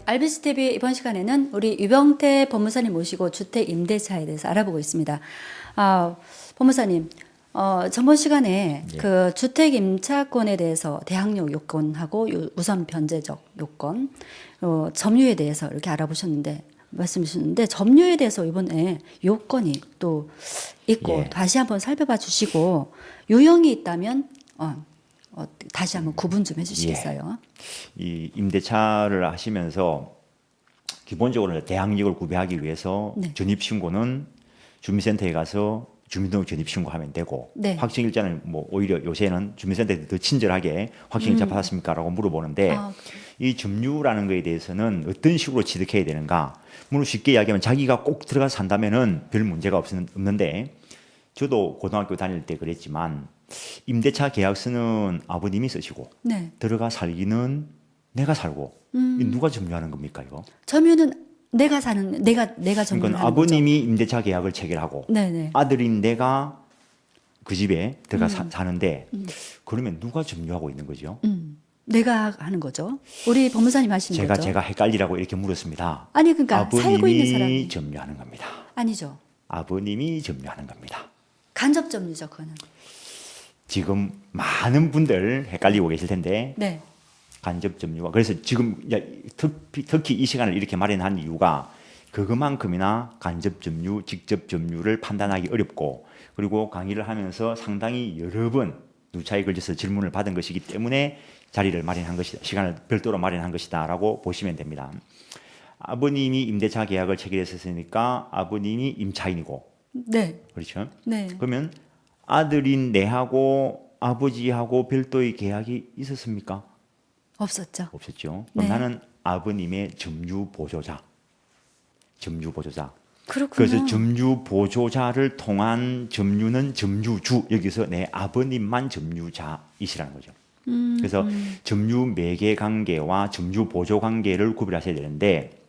RBC TV 이번 시간에는 우리 유병태 법무사님 모시고 주택 임대차에 대해서 알아보고 있습니다. 법무사님, 저번 시간에 예. 그 주택 임차권에 대해서 대항력 요건하고 우선 변제적 요건, 점유에 대해서 이렇게 알아보셨는데 말씀해 주셨는데 점유에 대해서 이번에 요건이 또 있고 예. 다시 한번 살펴봐 주시고 유형이 있다면 다시 한번 구분 좀 해주시겠어요? 이 임대차를 하시면서 기본적으로 대항력을 구비하기 위해서 네. 전입신고는 주민센터에 가서 주민등록 전입신고하면 되고 네. 확정일자는 뭐 오히려 요새는 주민센터에 더 친절하게 확정일자 받았습니까라고 물어보는데 그렇죠. 이 점유라는 거에 대해서는 어떤 식으로 취득해야 되는가? 물론 쉽게 이야기하면 자기가 꼭 들어가서 산다면은 별 문제가 없는데 저도 고등학교 다닐 때 그랬지만 임대차 계약서는 아버님이 쓰시고 네. 들어가 살기는 내가 살고 이 누가 점유하는 겁니까 이거? 점유는 내가 사는 내가 점유하는 그러니까 아버님이 임대차 계약을 체결하고 네네. 아들인 내가 그 집에 들어가 사는데 그러면 누가 점유하고 있는 거죠? 내가 하는 거죠. 우리 법무사님 하시는 거죠. 제가 헷갈리라고 이렇게 물었습니다. 아니 그러니까 살고 있는 사람이 아버님이 점유하는 겁니다. 아니죠. 아버님이 점유하는 겁니다. 간접 점유죠, 그거는. 지금 많은 분들 헷갈리고 계실 텐데 네. 간접 점유와 그래서 지금 특히 이 시간을 이렇게 마련한 이유가 그것만큼이나 간접 점유, 직접 점유를 판단하기 어렵고 그리고 강의를 하면서 상당히 여러 번 누차에 걸쳐서 질문을 받은 것이기 때문에 자리를 마련한 것이다. 시간을 별도로 마련한 것이다라고 보시면 됩니다. 아버님이 임대차 계약을 체결했으니까 아버님이 임차인이고 네. 그렇죠? 네. 그러면 아들인 내하고 아버지하고 별도의 계약이 있었습니까? 없었죠. 없었죠. 네. 그럼 나는 아버님의 점유 보조자. 그렇군요. 그래서 점유 보조자를 통한 점유는 점유주. 여기서 내 아버님만 점유자이시라는 거죠. 그래서 점유 매개 관계와 점유 보조 관계를 구별하셔야 되는데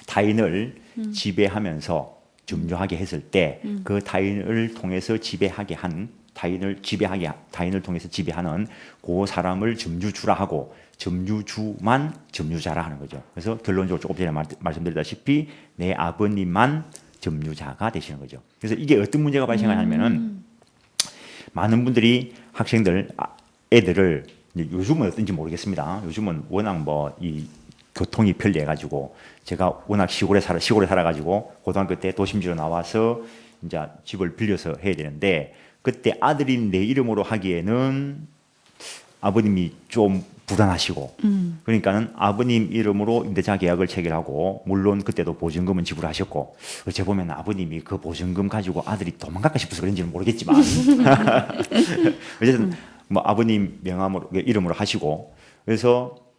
타인을 지배하면서 점유하게 했을 때 그 타인을 통해서 지배하게 한 타인을 통해서 지배하는 그 사람을 점유주라 하고 점유주만 점유자라 하는 거죠. 그래서 결론적으로 조금 전에 말씀드렸다시피 내 아버님만 점유자가 되시는 거죠. 그래서 이게 어떤 문제가 발생하냐면은 많은 분들이 학생들 애들을 요즘은 어떤지 모르겠습니다. 요즘은 워낙 뭐 이 교통이 편리해가지고 제가 워낙 시골에 살아가지고 고등학교 때 도심지로 나와서 이제 집을 빌려서 해야 되는데 그때 아들인 내 이름으로 하기에는 아버님이 좀 불안하시고 그러니까는 아버님 이름으로 임대차 계약을 체결하고 물론 그때도 보증금은 지불하셨고 어째 보면 아버님이 그 보증금 가지고 아들이 도망갈까 싶어서 그런지는 모르겠지만 어쨌든 뭐 아버님 명함으로 이름으로 하시고 그래서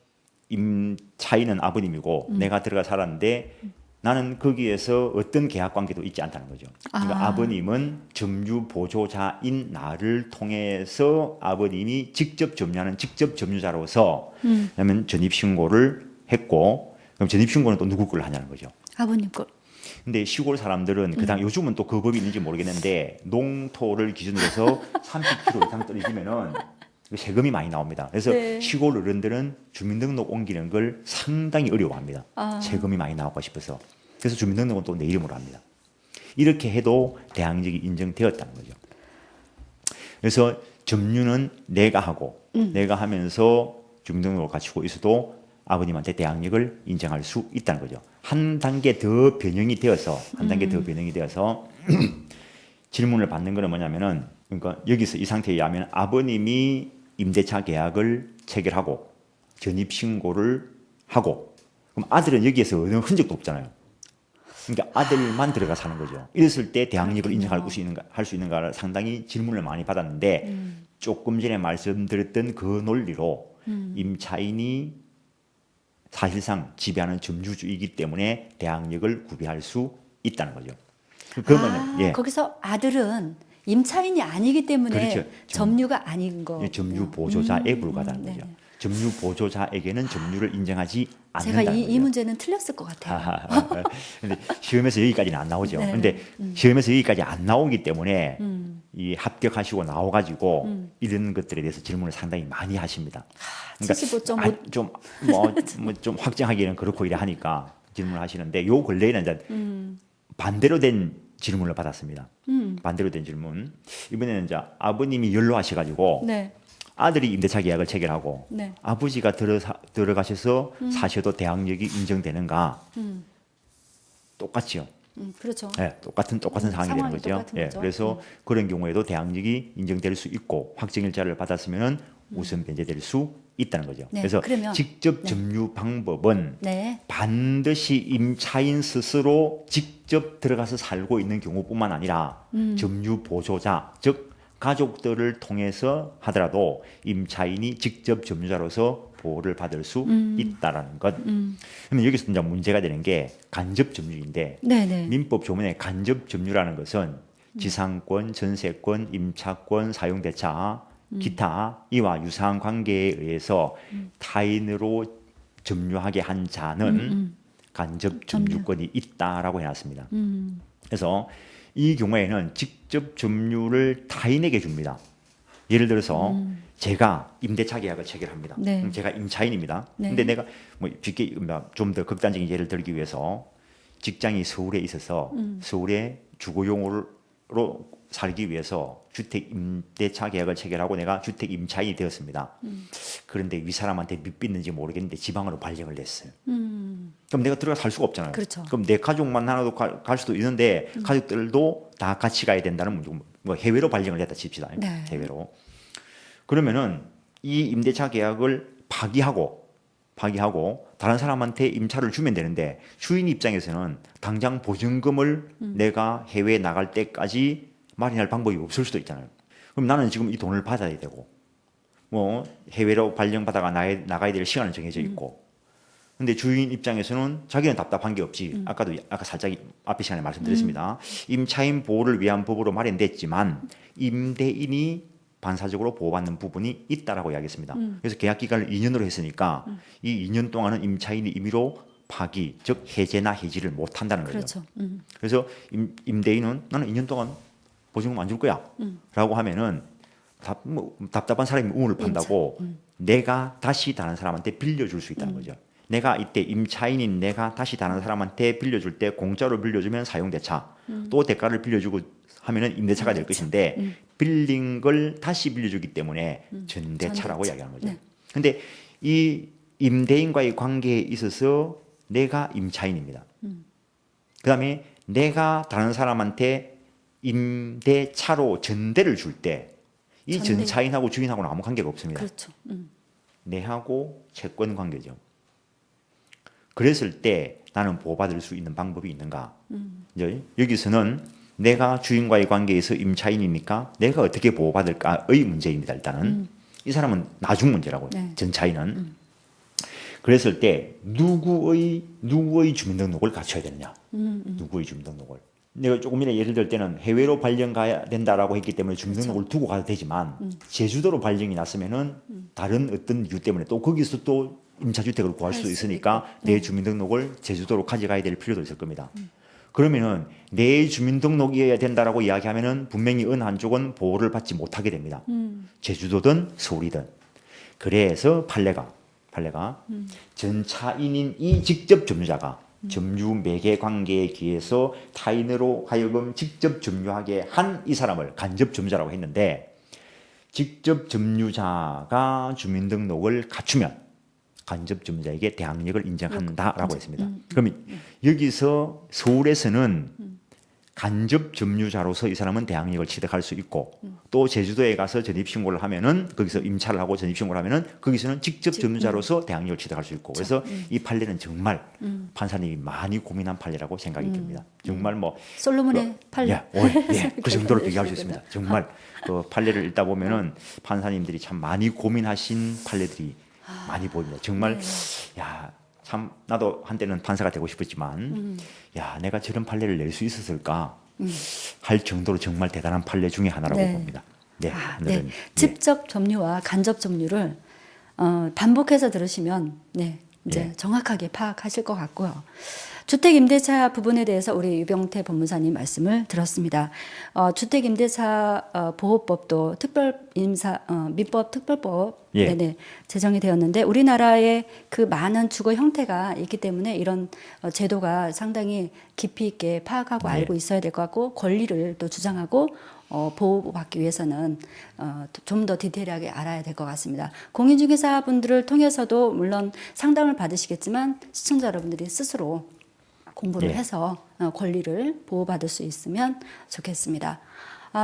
임차인은 아버님이고 내가 들어가 살았는데 나는 거기에서 어떤 계약 관계도 있지 않다는 거죠. 그러니까 아버님은 점유 보조자인 나를 통해서 아버님이 직접 점유하는 직접 점유자로서 그러면 전입신고를 했고 그럼 전입신고는 또 누구 걸로 하냐는 거죠. 아버님 거. 근데 시골 사람들은 그당 요즘은 또 그 법이 있는지 모르겠는데 농토를 기준으로 해서 30km 이상 떨어지면은 세금이 많이 나옵니다. 그래서 네. 시골 어른들은 주민등록 옮기는 걸 상당히 어려워합니다. 세금이 많이 나올까 싶어서. 그래서 주민등록은 또 내 이름으로 합니다. 이렇게 해도 대항력이 인정되었다는 거죠. 그래서 점유는 내가 하고 내가 하면서 주민등록을 갖추고 있어도 아버님한테 대항력을 인정할 수 있다는 거죠. 한 단계 더 변형이 되어서 질문을 받는 거는 뭐냐면은 그러니까 여기서 이 상태에 의하면 아버님이 임대차 계약을 체결하고 전입신고를 하고 그럼 아들은 여기에서 어느 흔적도 없잖아요. 그러니까 아들만 들어가 사는 거죠. 이랬을 때 대항력을 인정할 수 있는가를 상당히 질문을 많이 받았는데 조금 전에 말씀드렸던 그 논리로 임차인이 사실상 지배하는 점유주이기 때문에 대항력을 구비할 수 있다는 거죠. 그러면 거기서 아들은 임차인이 아니기 때문에 그렇죠. 점유가 아닌 거. 점유 보조자에 불과하다는 거죠. 네네. 점유 보조자에게는 점유를 인정하지 않는다는 제가 거죠. 이 문제는 틀렸을 것 같아요. 근데 시험에서 여기까지는 안 나오죠. 네. 근데 시험에서 여기까지 안 나오기 때문에 이 합격하시고 나와가지고 이런 것들에 대해서 질문을 상당히 많이 하십니다. 75.5 좀 확정하기는 그렇고 이래 하니까 질문을 하시는데 요 근래에는 이제 반대로 된 질문을 받았습니다. 반대로 된 질문. 이번에는 이제 아버님이 연로하셔가지고 네. 아들이 임대차 계약을 체결하고 네. 아버지가 들어가셔서 사셔도 대항력이 인정되는가? 똑같지요. 그렇죠. 예, 똑같은 상황이 되는 상황이 거죠. 똑같은 예, 거죠. 그래서 그런 경우에도 대항력이 인정될 수 있고 확정일자를 받았으면은 우선 변제될 수 있다는 거죠. 네, 그래서 그러면- 직접 점유 방법은 네. 반드시 임차인 스스로 직접 들어가서 살고 있는 경우뿐만 아니라 점유 보조자, 즉 가족들을 통해서 하더라도 임차인이 직접 점유자로서 보호를 받을 수 있다라는 것. 그러면 여기서 이제 문제가 되는 게 간접 점유인데 네네. 민법 조문에 간접 점유라는 것은 지상권, 전세권, 임차권, 사용대차, 기타 이와 유사한 관계에 의해서 타인으로 점유하게 한 자는 간접 점유권이 있다라고 해놨습니다. 그래서 이 경우에는 직접 점유를 타인에게 줍니다. 예를 들어서 제가 임대차 계약을 체결합니다. 네. 그럼 제가 임차인입니다. 네. 근데 내가 좀 더 극단적인 예를 들기 위해서 직장이 서울에 있어서 서울에 주거용으로 살기 위해서 주택 임대차 계약을 체결하고 내가 주택 임차인이 되었습니다. 그런데 위 사람한테 밑빚는지 모르겠는데 지방으로 발령을 냈어요. 그럼 내가 들어가 살 수가 없잖아요. 그렇죠. 그럼 내 가족만 하나도 갈 수도 있는데 가족들도 다 같이 가야 된다는 문제. 뭐 해외로 발령을 냈다 칩시다. 네. 해외로. 그러면은 이 임대차 계약을 파기하고 다른 사람한테 임차를 주면 되는데 주인 입장에서는 당장 보증금을 내가 해외에 나갈 때까지 마련할 방법이 없을 수도 있잖아요. 그럼 나는 지금 이 돈을 받아야 되고 뭐 해외로 발령받아가 나가야 될 시간은 정해져 있고 근데 주인 입장에서는 자기는 답답한 게 없지. 아까 살짝 앞에 시간에 말씀드렸습니다. 임차인 보호를 위한 법으로 마련됐지만 임대인이 반사적으로 보호받는 부분이 있다라고 이야기했습니다. 그래서 계약 기간을 2년으로 했으니까 이 2년 동안은 임차인이 임의로 파기, 즉 해제나 해지를 못 한다는 거죠. 그렇죠. 그래서 임대인은 나는 2년 동안 보증금 안 줄 거야 라고 하면은 답답한 사람이 우물을 판다고 내가 다시 다른 사람한테 빌려줄 수 있다는 거죠. 내가 이때 임차인인 내가 다시 다른 사람한테 빌려줄 때 공짜로 빌려주면 사용대차 또 대가를 빌려주고 하면은 임대차가 될 것인데 빌린 걸 다시 빌려주기 때문에 전대차라고 이야기하는 거죠. 네. 근데 이 임대인과의 관계에 있어서 내가 임차인입니다. 그다음에 내가 다른 사람한테 임대차로 전대를 줄 때 이 전차인하고 주인하고는 아무 관계가 없습니다. 그렇죠. 내하고 채권 관계죠. 그랬을 때 나는 보호받을 수 있는 방법이 있는가? 이제 여기서는 내가 주인과의 관계에서 임차인이니까 내가 어떻게 보호받을까의 문제입니다. 일단은 이 사람은 나중 문제라고요. 네. 전차인은. 그랬을 때 누구의 주민등록을 갖춰야 되느냐? 누구의 주민등록을? 내가 조금 전에 예를 들 때는 해외로 발령 가야 된다라고 했기 때문에 주민등록을 두고 가도 되지만 제주도로 발령이 났으면은 다른 어떤 이유 때문에 또 거기서 또 임차주택을 구할 수도 있으니까 내 주민등록을 제주도로 가져가야 될 필요도 있을 겁니다. 그러면은 내 주민등록이어야 된다라고 이야기하면은 분명히 어느 한쪽은 보호를 받지 못하게 됩니다. 제주도든 서울이든. 그래서 판례가 전차인인 이 직접 점유자가 점유 매개 관계에 기해서 타인으로 하여금 직접 점유하게 한 이 사람을 간접 점유자라고 했는데 직접 점유자가 주민등록을 갖추면 간접 점유자에게 대항력을 인정한다라고 했습니다. 그러면 여기서 서울에서는 간접 점유자로서 이 사람은 대항력을 취득할 수 있고 또 제주도에 가서 전입신고를 하면은 거기서 임차를 하고 전입신고를 하면은 거기서는 직접 점유자로서 대항력을 취득할 수 있고 그래서 이 판례는 정말 판사님이 많이 고민한 판례라고 생각이 듭니다. 정말 뭐 솔로몬의 판례. 그 정도로 비교할 수 있습니다. 정말 그 판례를 읽다 보면은 판사님들이 참 많이 고민하신 판례들이 많이 보입니다. 정말 야. 참 나도 한때는 판사가 되고 싶었지만 야 내가 저런 판례를 낼 수 있었을까 할 정도로 정말 대단한 판례 중에 하나라고 봅니다. 네, 오늘은, 직접 점유와 간접 점유를 반복해서 들으시면 이제 정확하게 파악하실 것 같고요. 주택임대차 부분에 대해서 우리 유병태 법무사님 말씀을 들었습니다. 주택임대차 보호법도 민법 특별법 예. 네네, 제정이 되었는데 우리나라에 그 많은 주거 형태가 있기 때문에 이런 제도가 상당히 깊이 있게 파악하고 네. 알고 있어야 될 것 같고 권리를 또 주장하고 보호받기 위해서는 좀 더 디테일하게 알아야 될 것 같습니다. 공인중개사분들을 통해서도 물론 상담을 받으시겠지만 시청자 여러분들이 스스로 공부를 예. 해서 권리를 보호받을 수 있으면 좋겠습니다.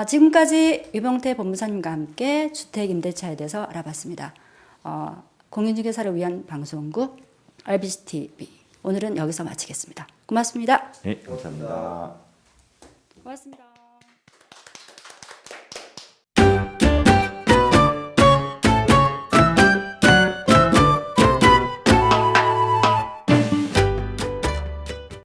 지금까지 유병태 법무사님과 함께 주택임대차에 대해서 알아봤습니다. 공인중개사를 위한 방송국 RBC TV 오늘은 여기서 마치겠습니다. 고맙습니다. 네, 감사합니다. 고맙습니다.